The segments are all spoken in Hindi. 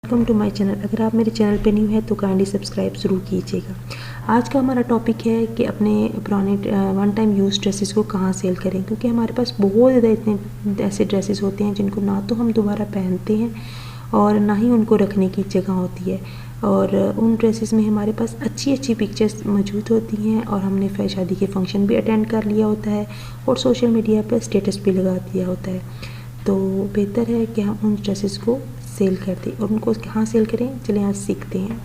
Welcome to my channel. अगर आप मेरे चैनल पे न्यू है तो काइंडली सब्सक्राइब ज़रूर कीजिएगा। आज का हमारा टॉपिक है कि अपने पुराने वन टाइम यूज़ ड्रेसेस को कहाँ सेल करें, क्योंकि हमारे पास बहुत ज़्यादा इतने ऐसे ड्रेसेस होते हैं जिनको ना तो हम दोबारा पहनते हैं और ना ही उनको रखने की जगह होती है। और उन ड्रेसेस में हमारे पास अच्छी अच्छी पिक्चर्स मौजूद होती हैं और हमने शादी के फंक्शन भी अटेंड कर लिया होता है और सोशल मीडिया पर स्टेटस भी लगा दिया होता है। तो बेहतर है कि हम उन ड्रेसेस को सेल कर दें। और उनको कहाँ सेल करें, चलें आज सीखते हैं।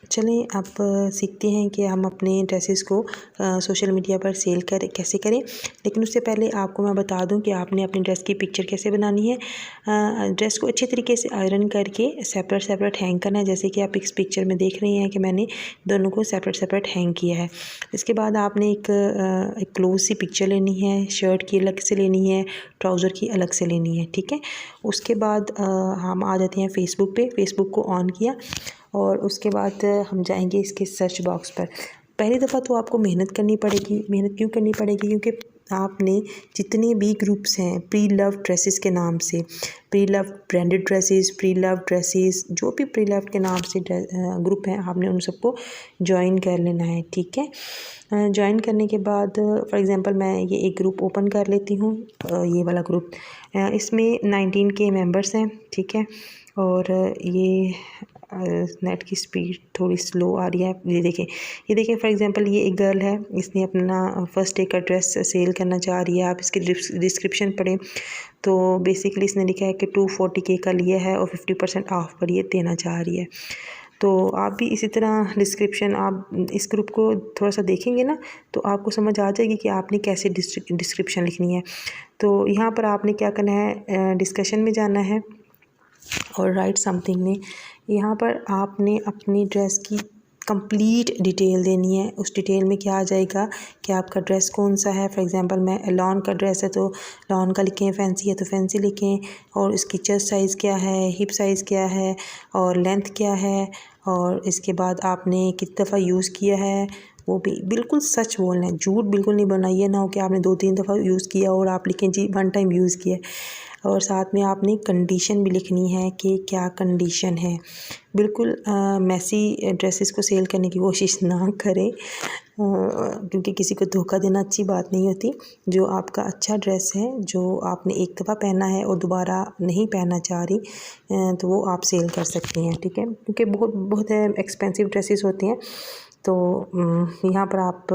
चलें अब सीखते हैं कि हम अपने ड्रेसेस को सोशल मीडिया पर सेल कैसे करें। लेकिन उससे पहले आपको मैं बता दूं कि आपने अपनी ड्रेस की पिक्चर कैसे बनानी है। ड्रेस को अच्छे तरीके से आयरन करके सेपरेट सेपरेट हैंग करना है, जैसे कि आप इस पिक्चर में देख रहे हैं कि मैंने दोनों को सेपरेट सेपरेट हैंग किया है। इसके बाद आपने एक क्लोज सी पिक्चर लेनी है, शर्ट की अलग से लेनी है, ट्राउज़र की अलग से लेनी है, ठीक है। उसके बाद हम आ जाते हैं फेसबुक पे। फेसबुक को ऑन किया और उसके बाद हम जाएंगे इसके सर्च बॉक्स पर। पहली दफ़ा तो आपको मेहनत करनी पड़ेगी। मेहनत क्यों करनी पड़ेगी? क्योंकि आपने जितने भी ग्रुप्स हैं प्री लव ड्रेसेस के नाम से, pre love branded dresses, pre love dresses, जो भी प्री लव के नाम से ग्रुप हैं, आपने उन सबको ज्वाइन कर लेना है, ठीक है। ज्वाइन करने के बाद फॉर एग्ज़ाम्पल मैं ये एक ग्रुप ओपन कर लेती हूँ, ये वाला ग्रुप। इसमें 19K मेंबर्स हैं, ठीक है। और ये नेट की स्पीड थोड़ी स्लो आ रही है। ये देखें फॉर एग्ज़ाम्पल ये एक गर्ल है, इसने अपना फर्स्ट डे का ड्रेस सेल करना चाह रही है। आप इसकी डिस्क्रिप्शन पढ़ें तो बेसिकली इसने लिखा है कि 240K का लिया है और 50% ऑफ पर ये देना चाह रही है। तो आप भी इसी तरह डिस्क्रिप्शन, आप इस ग्रुप को थोड़ा सा देखेंगे ना तो आपको समझ आ जाएगी कि आपने कैसे डिस्क्रिप्शन लिखनी है। तो यहाँ पर आपने क्या करना है, डिस्कशन में जाना है और राइट समथिंग में। यहाँ पर आपने अपनी ड्रेस की कंप्लीट डिटेल देनी है। उस डिटेल में क्या आ जाएगा कि आपका ड्रेस कौन सा है। फॉर एग्ज़ाम्पल मैं लॉन का ड्रेस है तो लॉन का लिखें, फैंसी है तो फैंसी लिखें, और इसकी चेस्ट साइज़ क्या है, हिप साइज़ क्या है और लेंथ क्या है, और इसके बाद आपने कितनी दफ़ा यूज़ किया है। वो भी बिल्कुल सच बोलना है, झूठ बिल्कुल नहीं बनाइए। ना हो कि आपने 2-3 दफ़ा यूज़ किया और आप लिखें जी 1 टाइम यूज़ किया। और साथ में आपने कंडीशन भी लिखनी है कि क्या कंडीशन है। बिल्कुल मैसी ड्रेसेस को सेल करने की कोशिश ना करें, क्योंकि किसी को धोखा देना अच्छी बात नहीं होती। जो आपका अच्छा ड्रेस है, जो आपने एक दफ़ा पहना है और दोबारा नहीं पहनना चाह रही, तो वो आप सेल कर सकती हैं, ठीक है। क्योंकि बहुत बहुत एक्सपेंसिव ड्रेसेस होती हैं। तो यहाँ पर आप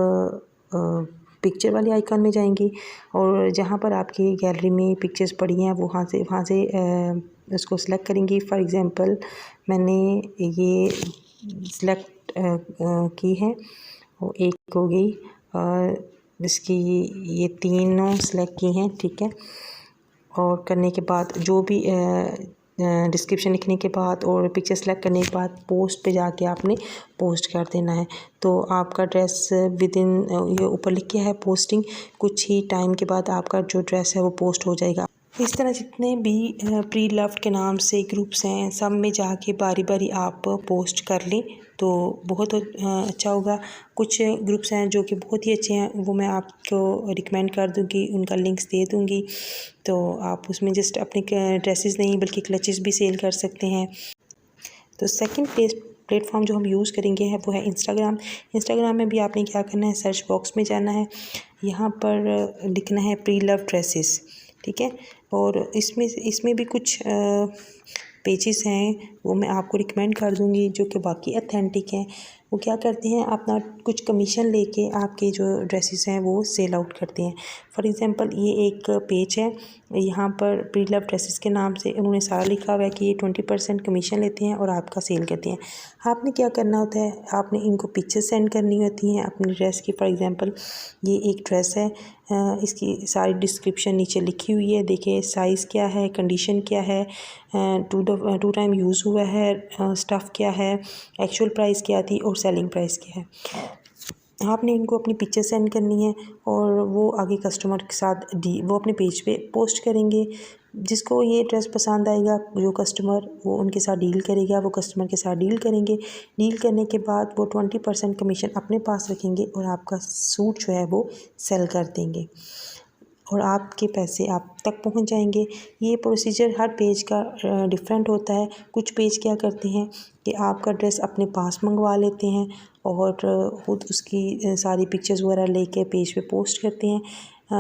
पिक्चर वाले आइकन में जाएंगी और जहाँ पर आपकी गैलरी में पिक्चर्स पड़ी हैं वहाँ से उसको सिलेक्ट करेंगी। फॉर एग्ज़ाम्पल मैंने ये सिलेक्ट की है, वो एक हो गई और इसकी ये तीनों सिलेक्ट की हैं, ठीक है। और करने के बाद जो भी डिस्क्रिप्शन लिखने के बाद और पिक्चर सेलेक्ट करने के बाद पोस्ट पे जाके आपने पोस्ट कर देना है। तो आपका ड्रेस विदिन, ये ऊपर लिखा है पोस्टिंग, कुछ ही टाइम के बाद आपका जो ड्रेस है वो पोस्ट हो जाएगा। इस तरह जितने भी प्री लव के नाम से ग्रुप्स हैं सब में जाके बारी बारी आप पोस्ट कर लें तो बहुत अच्छा होगा। कुछ ग्रुप्स हैं जो कि बहुत ही अच्छे हैं, वो मैं आपको रिकमेंड कर दूँगी, उनका लिंक्स दे दूँगी। तो आप उसमें जस्ट अपने ड्रेसेस नहीं बल्कि क्लचेस भी सेल कर सकते हैं। तो सेकंड प्लेटफॉर्म जो हम यूज़ करेंगे है वो है इंस्टाग्राम। इंस्टाग्राम में भी आपने क्या करना है, सर्च बॉक्स में जाना है, यहाँ पर लिखना है प्री लव ड्रेसेस, ठीक है। और इसमें भी कुछ पेजेस हैं वो मैं आपको रिकमेंड कर दूँगी जो कि बाकी अथेंटिक हैं। वो क्या करते हैं, अपना कुछ कमीशन लेके आपके जो ड्रेसेस हैं वो सेल आउट करते हैं। फॉर एग्ज़ाम्पल ये एक पेज है, यहाँ पर प्री लव ड्रेसेस के नाम से उन्होंने सारा लिखा हुआ है कि ये 20% कमीशन लेते हैं और आपका सेल करते हैं। आपने क्या करना होता है, आपने इनको पिक्चर सेंड करनी होती हैं अपनी ड्रेस की। फॉर एग्ज़ाम्पल ये एक ड्रेस है, इसकी सारी डिस्क्रिप्शन नीचे लिखी हुई है। देखिए साइज़ क्या है, कंडीशन क्या है, 2 टाइम यूज़ हुआ है, स्टफ़ क्या है, एक्चुअल प्राइस क्या थी और सेलिंग प्राइस क्या है। आपने इनको अपनी पिक्चर सेंड करनी है और वो आगे कस्टमर के साथ वो अपने पेज पे पोस्ट करेंगे। जिसको ये ड्रेस पसंद आएगा, जो कस्टमर, वो उनके साथ डील करेगा, वो कस्टमर के साथ डील करेंगे। डील करने के बाद वो 20% कमीशन अपने पास रखेंगे और आपका सूट जो है वो सेल कर देंगे। और आपके पैसे आप तक पहुंच जाएंगे। ये प्रोसीजर हर पेज का डिफरेंट होता है। कुछ पेज क्या करते हैं कि आपका ड्रेस अपने पास मंगवा लेते हैं और ख़ुद उसकी सारी पिक्चर्स वगैरह लेके पेज पे पोस्ट करते हैं।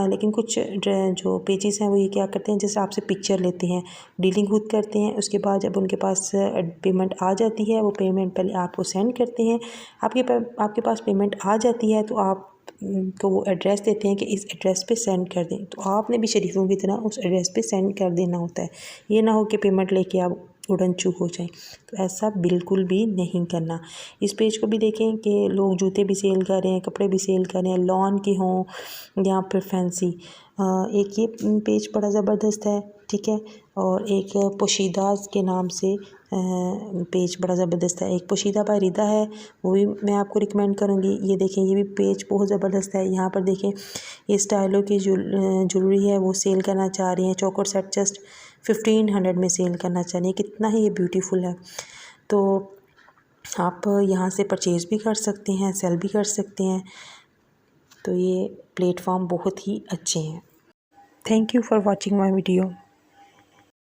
लेकिन कुछ जो पेजेस हैं वो ये क्या करते हैं, जैसे आपसे पिक्चर लेते हैं, डीलिंग खुद करते हैं, उसके बाद जब उनके पास पेमेंट आ जाती है वो पेमेंट पहले आपको सेंड करते हैं। आपके पास पेमेंट आ जाती है तो आप को वो एड्रेस देते हैं कि इस एड्रेस पे सेंड कर दें, तो आपने भी शरीफों की तरह उस एड्रेस पे सेंड कर देना होता है। ये ना हो कि पेमेंट लेके आप उड़न चूक हो जाए, तो ऐसा बिल्कुल भी नहीं करना। इस पेज को भी देखें कि लोग जूते भी सेल कर रहे हैं, कपड़े भी सेल कर रहे हैं, लॉन के हों या फिर फैंसी। एक ये पेज बड़ा ज़बरदस्त है, ठीक है। और एक पोशीदाज के नाम से पेज बड़ा ज़बरदस्त है। एक पोशीदा बाय रिदा है, वो भी मैं आपको रिकमेंड करूँगी। ये देखें, ये भी पेज बहुत ज़बरदस्त है। यहाँ पर देखें, ये स्टाइलों की ज्वेलरी है वो सेल करना चाह रही हैं। चोकर सेट जस्ट 1500 में सेल करना चाह रही हैं। कितना ही ये ब्यूटीफुल है। तो आप यहाँ से परचेज़ भी कर सकते हैं, सेल भी कर सकते हैं। तो ये प्लेटफॉर्म बहुत ही अच्छे हैं। Thank you for watching my video.